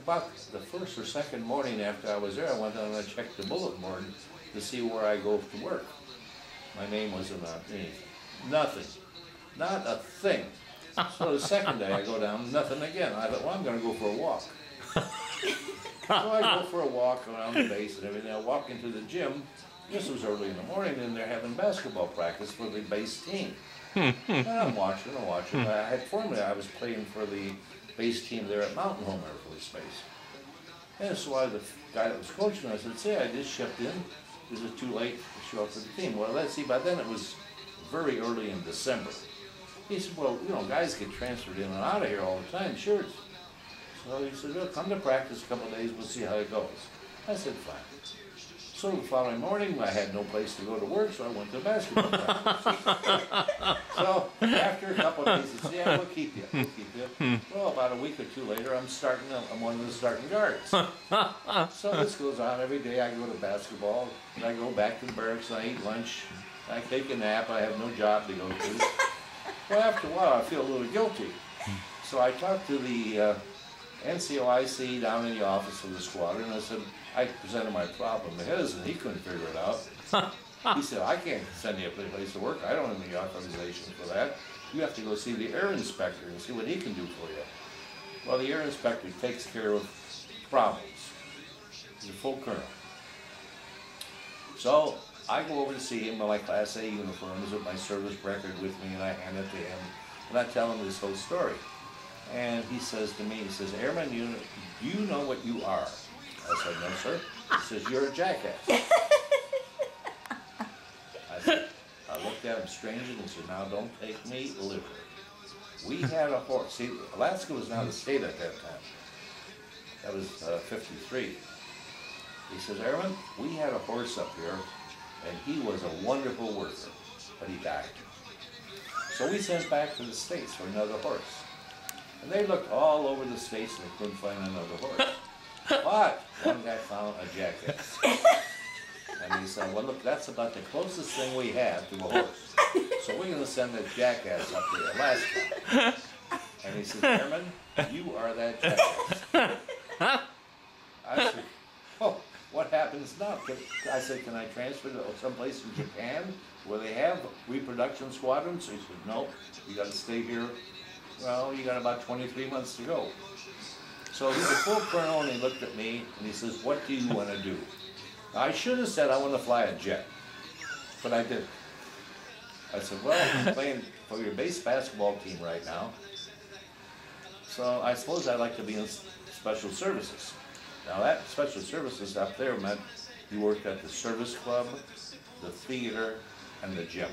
about the first or second morning after I was there, I went down and I checked the bulletin board to see where I go to work. My name wasn't on anything. Nothing. Not a thing. So the second day I go down, nothing again. I thought, well, I'm going to go for a walk. So I go for a walk around the base and everything. I walk into the gym. This was early in the morning, and they're having basketball practice for the base team. And I'm watching. I had formerly, I was playing for the base team there at Mountain Home Air Force Base. And so the guy that was coaching, I said, say, I just shipped in. Is it too late to show up for the team? Well, let's see, by then it was very early in December. He said, well, you know, guys get transferred in and out of here all the time, sure. So he said, well, come to practice a couple of days, we'll see how it goes. I said, fine. So the following morning, I had no place to go to work, so I went to basketball practice. So after a couple of days, he said, yeah, we'll keep you. Well, about a week or two later, I'm one of the starting guards. So this goes on every day. I go to basketball, and I go back to the barracks, and I eat lunch, I take a nap, I have no job to go to. Well, after a while, I feel a little guilty. So I talked to the NCOIC down in the office of the squadron, and I said, I presented my problem to his, and he couldn't figure it out. He said, I can't send you a place to work. I don't have any authorization for that. You have to go see the air inspector and see what he can do for you. Well, the air inspector takes care of problems. He's a full colonel. So I go over to see him in my Class A uniforms with my service record with me, and I hand it to him, and I tell him this whole story. And he says to me, he says, Airman, do you know what you are? I said, no, sir. He says, you're a jackass. I looked at him strangely and said, now don't take me literally. We had a horse. See, Alaska was not a state at that time. That was 53. He says, Airman, we had a horse up here, and he was a wonderful worker, but he died. So we sent back to the States for another horse. And they looked all over the States and they couldn't find another horse. But one guy found a jackass. And he said, well, look, that's about the closest thing we have to a horse. So we're going to send a jackass up to Alaska. And he said, Airman, you are that jackass. I said, oh, what happens now? I said, can I transfer to someplace in Japan where they have reproduction squadrons? He said, no, you got to stay here. Well, you got about 23 months to go. So he's a full colonel, and he looked at me, and he says, what do you want to do? I should have said I want to fly a jet, but I didn't. I said, well, I'm playing for your base basketball team right now, so I suppose I'd like to be in special services. Now that special services up there meant you worked at the service club, the theater, and the gym.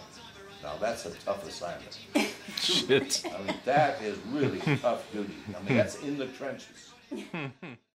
Now that's a tough assignment. Shit. I mean, that is really tough duty. I mean, that's in the trenches.